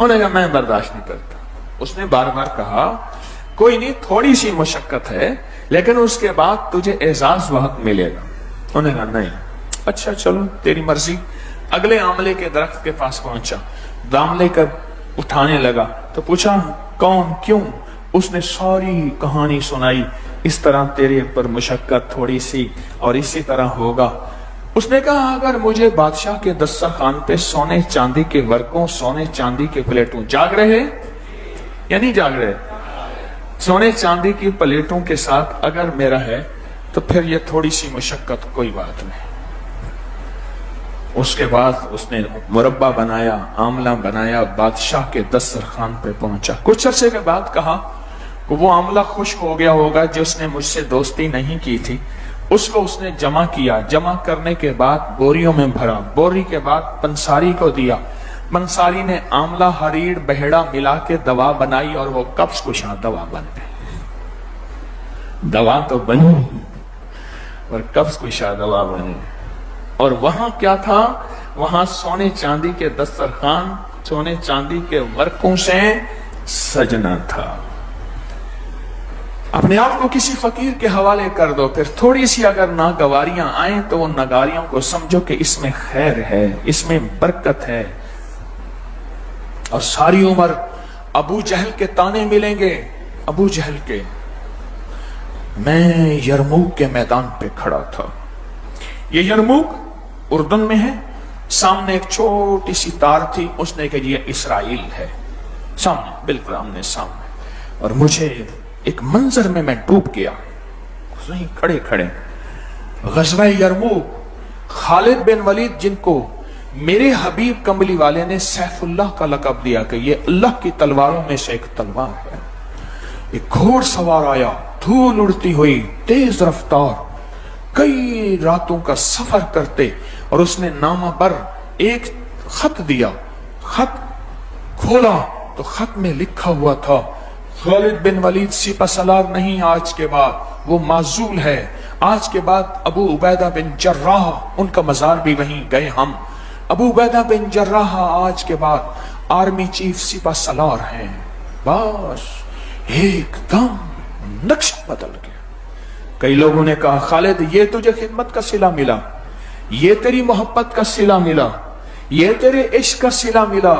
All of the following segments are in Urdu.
انہوں نے کہا میں برداشت نہیں کرتا. اس نے بار بار کہا کوئی نہیں، تھوڑی سی مشقت ہے لیکن اس کے بعد تجھے اعزاز وقت ملے گا. انہوں نے کہا نہیں. اچھا چلو تیری مرضی. اگلے آملے کے درخت کے پاس پہنچا، داملے کا اٹھانے لگا تو پوچھا کون، کیوں؟ اس نے ساری کہانی سنائی، اس طرح تیرے پر مشقت تھوڑی سی اور اسی طرح ہوگا. اس نے کہا اگر مجھے بادشاہ کے دسترخوان پہ سونے چاندی کے ورقوں، سونے چاندی کے پلیٹوں، جاگ رہے یا نہیں جاگ رہے؟ سونے چاندی کی پلیٹوں کے ساتھ اگر میرا ہے تو پھر یہ تھوڑی سی مشقت کوئی بات نہیں. اس کے بعد اس نے مربع بنایا، آملہ بنایا، بادشاہ کے دسترخوان پہ پہنچا. کچھ عرصے کے بعد کہا کہ وہ آملہ خشک ہو گیا ہوگا جس نے مجھ سے دوستی نہیں کی تھی، اس کو اس نے جمع کیا. جمع کرنے کے بعد بوریوں میں بھرا، بوری کے بعد پنساری کو دیا. پنساری نے آملہ، حریر، بہڑا ملا کے دوا بنائی اور وہ قبض کشا دوا بن گئی. دوا تو بنی اور قبض کشا دوا بنی. اور وہاں کیا تھا؟ وہاں سونے چاندی کے دسترخوان، سونے چاندی کے ورقوں سے سجنا تھا. اپنے آپ کو کسی فقیر کے حوالے کر دو، پھر تھوڑی سی اگر ناگواریاں آئیں تو وہ ناگواریوں کو سمجھو کہ اس میں خیر ہے، اس میں برکت ہے. اور ساری عمر ابو جہل کے تانے ملیں گے. ابو جہل کے. میں یرموک کے میدان پہ کھڑا تھا. یہ یرموک اردن میں ہے. سامنے ایک چھوٹی سی تار تھی، اس نے کہا یہ اسرائیل ہے. سامنے، بالکل آمنے سامنے. اور مجھے ایک منظر میں ڈوب گیا. وہیں کھڑے کھڑے غزوہ یرموک، خالد بن ولید جن کو میرے حبیب کمبلی والے نے سیف اللہ کا لقب دیا کہ یہ اللہ کی تلواروں میں سے ایک تلوار ہے. ایک گھوڑ سوار آیا، دھول اڑتی ہوئی، تیز رفتار، کئی راتوں کا سفر کرتے، اور اس نے نامہ بر ایک خط دیا. خط کھولا تو خط میں لکھا ہوا تھا خالد بن ولید سپہ سالار نہیں آج کے بعد، وہ معزول ہے. آج کے بعد ابو عبیدہ بن جراح، ان کا مزار بھی وہیں گئے ہم. ابو عبیدہ بن جراح آج کے بعد آرمی چیف سپہ سالار ہیں. بس ایک دم نقشہ بدل گیا. کئی لوگوں نے کہا خالد یہ تجھے خدمت کا صلہ ملا، یہ تیری محبت کا صلہ ملا، یہ تیرے عشق کا صلہ ملا،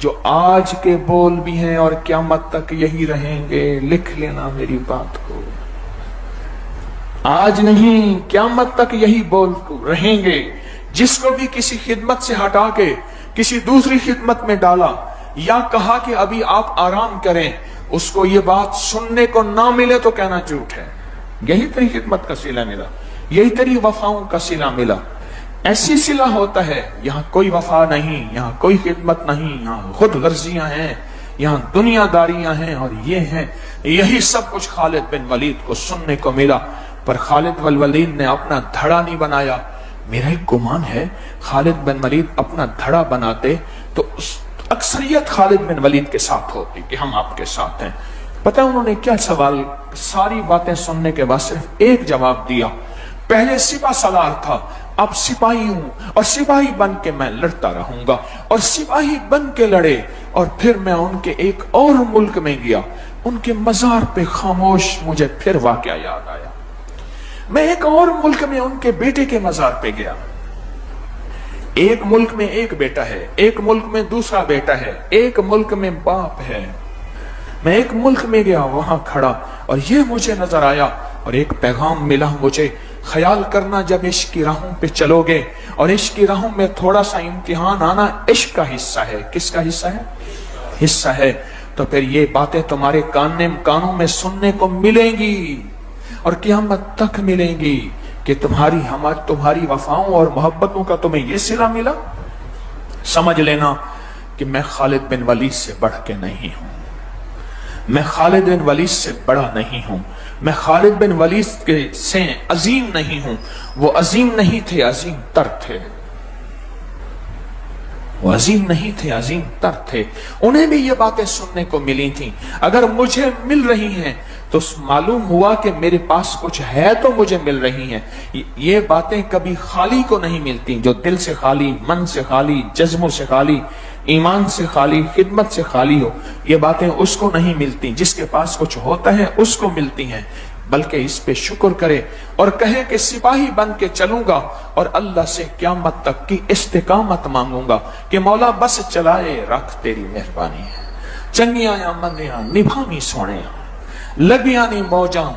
جو آج کے بول بھی ہیں اور قیامت تک یہی رہیں گے. لکھ لینا میری بات کو، آج نہیں قیامت تک یہی بول رہیں گے. جس کو بھی کسی خدمت سے ہٹا کے کسی دوسری خدمت میں ڈالا یا کہا کہ ابھی آپ آرام کریں، اس کو یہ بات سننے کو نہ ملے تو کہنا جھوٹ ہے. یہی تیری خدمت کا صلہ ملا، یہی تیری وفاؤں کا صلہ ملا. ایسی صلہ ہوتا ہے. یہاں کوئی وفا نہیں، یہاں کوئی خدمت نہیں، یہاں خود غرضیاں ہیں، یہاں دنیا داریاں ہیں اور یہ ہیں. یہی سب کچھ خالد بن ولید کو سننے کو ملا. پر خالد بن ولید نے اپنا دھڑا نہیں بنایا. میرا ایک گمان ہے خالد بن ولید اپنا دھڑا بناتے تو اکثریت خالد بن ولید کے ساتھ ہوتی کہ ہم آپ کے ساتھ ہیں. پتہ انہوں نے کیا سوال، ساری باتیں سننے کے بعد صرف ایک جواب دیا. پہلے سپہ سالار تھا، اب سپاہی ہوں اور سپاہی بن کے میں لڑتا رہوں گا. اور سپاہی بن کے لڑے اور پھر میں ان کے ایک اور ملک میں گیا. ان کے مزار پہ خاموش مجھے پھر واقعہ یاد آیا. میں ایک اور ملک میں ان کے بیٹے کے مزار پہ گیا. ایک ملک میں ایک بیٹا ہے، ایک ملک میں دوسرا بیٹا ہے، ایک ملک میں باپ ہے. میں ایک ملک میں گیا، وہاں کھڑا اور یہ مجھے نظر آیا اور ایک پیغام ملا مجھے. خیال کرنا جب عشق کی راہوں پہ چلو گے اور عشق کی راہوں میں تھوڑا سا امتحان آنا عشق کا حصہ ہے. کس کا حصہ ہے؟ حصہ ہے. تو پھر یہ باتیں تمہارے کانوں میں سننے کو ملیں گی اور قیامت تک ملیں گی کہ تمہاری وفاؤں اور محبتوں کا تمہیں یہ صلہ ملا. سمجھ لینا کہ میں خالد بن ولید سے بڑھ کے نہیں ہوں، میں خالد بن ولید سے بڑا نہیں ہوں، میں خالد بن ولید کے سے عظیم نہیں ہوں. وہ عظیم نہیں تھے، عظیم تر تھے. وہ عظیم نہیں تھے، عظیم تر تھے. انہیں بھی یہ باتیں سننے کو ملی تھیں. اگر مجھے مل رہی ہیں تو معلوم ہوا کہ میرے پاس کچھ ہے تو مجھے مل رہی ہیں. یہ باتیں کبھی خالی کو نہیں ملتی. جو دل سے خالی، من سے خالی، جذبوں سے خالی ایمان سے خالی، خدمت سے خالی ہو، یہ باتیں اس کو نہیں ملتی، جس کے پاس کچھ ہوتا ہے اس کو ملتی ہیں، بلکہ اس پہ شکر کرے اور کہے کہ سپاہی بن کے چلوں گا اور اللہ سے قیامت تک کی استقامت مانگوں گا کہ مولا بس چلائے رکھ تیری مہربانی ہے، چنگیاں یا مندیاں نبھاویں سونے لگیاں نہیں موجاں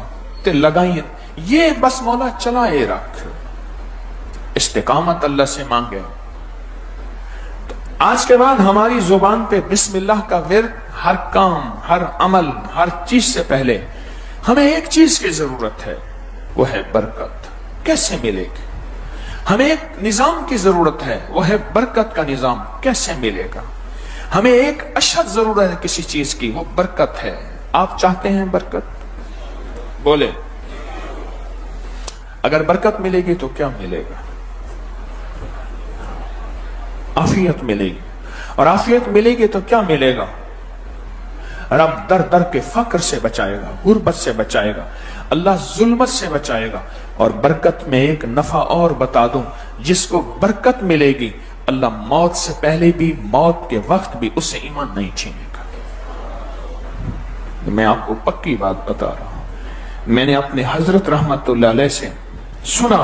تے لگائیں، یہ بس مولا چلائے رکھ، استقامت اللہ سے مانگے۔ آج کے بعد ہماری زبان پہ بسم اللہ کا ورد، ہر کام، ہر عمل، ہر چیز سے پہلے ہمیں ایک چیز کی ضرورت ہے، وہ ہے برکت۔ کیسے ملے گی؟ ہمیں ایک نظام کی ضرورت ہے، وہ ہے برکت کا نظام۔ کیسے ملے گا؟ ہمیں ایک اشد ضرورت ہے کسی چیز کی، وہ برکت ہے۔ آپ چاہتے ہیں برکت؟ بولے اگر برکت ملے گی تو کیا ملے گا؟ عافیت ملے گی، اور عافیت ملے گی تو کیا ملے گا؟ رب در در کے فقر سے بچائے گا، غربت سے بچائے گا، اللہ ظلمت سے بچائے گا۔ اور برکت میں ایک نفع اور بتا دوں، جس کو برکت ملے گی اللہ موت سے پہلے بھی، موت کے وقت بھی اسے ایمان نہیں چھینے گا۔ میں آپ کو پکی بات بتا رہا ہوں، میں نے اپنے حضرت رحمت اللہ علیہ سے سنا،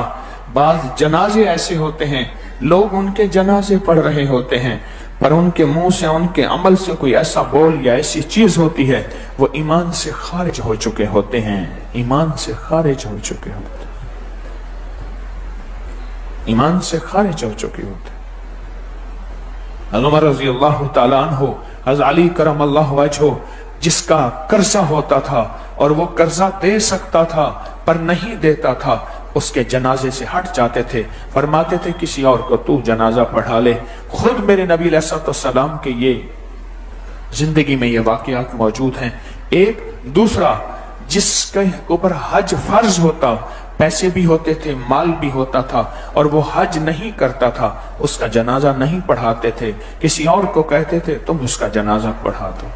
بعض جنازے ایسے ہوتے ہیں، لوگ ان کے جنازے پڑھ رہے ہوتے ہیں، پر ان کے منہ سے، ان کے عمل سے کوئی ایسا بول یا ایسی چیز ہوتی ہے، وہ ایمان سے خارج ہو چکے ہوتے ہیں، ایمان سے خارج ہو چکے ہوتے ہیں، ایمان سے خارج ہو چکے ہوتے ہیں۔ عمر رضی اللہ تعالیٰ عنہ، حضرت علی کرم اللہ وجہہ، جس کا قرضہ ہوتا تھا اور وہ قرضہ دے سکتا تھا پر نہیں دیتا تھا، اس کے جنازے سے ہٹ جاتے تھے، فرماتے تھے کسی اور کو تو جنازہ پڑھا لے۔ خود میرے نبی علیہ السلام کے یہ زندگی میں یہ واقعات موجود ہیں۔ ایک دوسرا، جس کے اوپر حج فرض ہوتا، پیسے بھی ہوتے تھے، مال بھی ہوتا تھا، اور وہ حج نہیں کرتا تھا، اس کا جنازہ نہیں پڑھاتے تھے، کسی اور کو کہتے تھے تم اس کا جنازہ پڑھا دو۔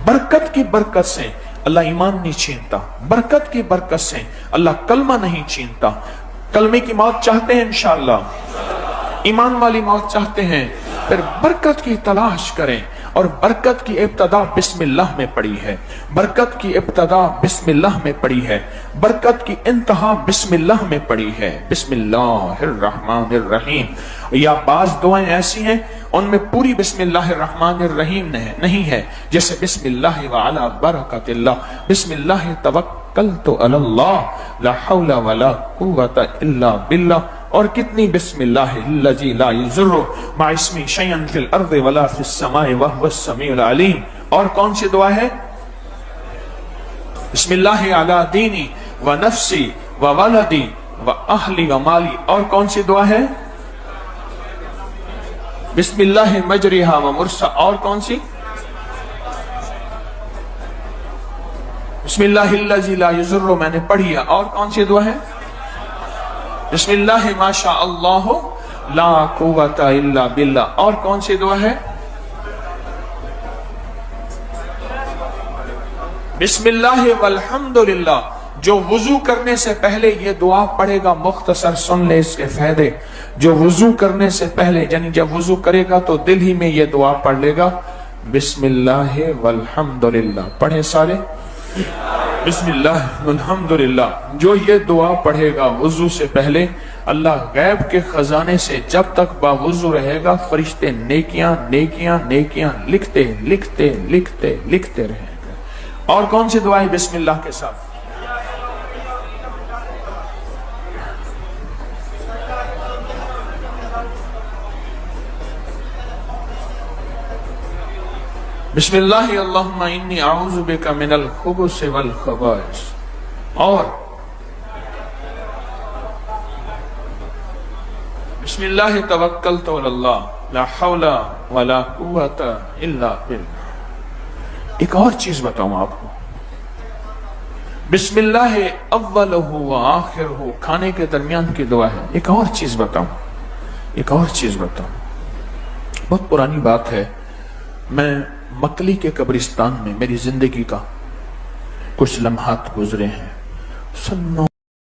برکت کی برکت سے اللہ ایمان نہیں چھینتا، برکت کی برکت سے اللہ کلمہ نہیں چھینتا۔ کلمے کی موت چاہتے ہیں انشاءاللہ، ایمان والی موت چاہتے ہیں، پھر برکت کی تلاش کریں، اور برکت کی ابتدا بسم اللہ میں پڑی ہے، برکت کی ابتدا بسم اللہ میں پڑی ہے، برکت کی انتہا بسم اللہ میں پڑی ہے۔ بسم اللہ الرحمن الرحیم، یا بعض دعائیں ایسی ہیں ان میں پوری بسم اللہ الرحمن الرحیم نہیں ہے، جیسے بسم اللہ وعلی برکت اللہ، بسم اللہ توکلت علی اللہ لا حول ولا قوت الا باللہ، اور کتنی بسم اللہ الذی لا یضر مع اسمہ شیئا فی الارض ولا فی السماء وهو السمیع العلیم۔ اور کون سی دعا ہے؟ بسم اللہ علی دینی و نفسی و ولدی و اہلی و مالی۔ اور کون سی دعا ہے؟ بسم اللہ مجریہا و مرسا۔ اور کون سی؟ بسم اللہ الذی لا یضر، میں نے پڑھی ہے۔ اور کون سی دعا ہے؟ بسم اللہ ما شاء اللہ لا قوت الا باللہ۔ اور کون سی دعا ہے؟ بسم اللہ والحمدللہ۔ جو وضو کرنے سے پہلے یہ دعا پڑھے گا، مختصر سن لے اس کے فائدے، جو وضو کرنے سے پہلے، یعنی جب وضو کرے گا تو دل ہی میں یہ دعا پڑھ لے گا، بسم اللہ والحمدللہ۔ پڑھیں سارے، بسم اللہ والحمدللہ۔ جو یہ دعا پڑھے گا وضو سے پہلے، اللہ غیب کے خزانے سے جب تک باوضو رہے گا، فرشتے نیکیاں نیکیاں نیکیاں لکھتے لکھتے لکھتے لکھتے رہیں گے۔ اور کون سی دعا ہے بسم اللہ کے ساتھ؟ بسم اللہ اللہم انی اعوذ بک من الخبث والخبائث۔ اور بسم اللہ توکلت علی اللہ لا حول ولا قوت الا باللہ۔ ایک اور چیز بتاؤں آپ کو، بسم اللہ اولہ و آخرہ، کھانے کے درمیان کی دعا ہے۔ ایک اور چیز بتاؤں، ایک اور چیز بتاؤں، بہت پرانی بات ہے۔ میں مکلی کے قبرستان میں میری زندگی کا کچھ لمحات گزرے ہیں، سنوں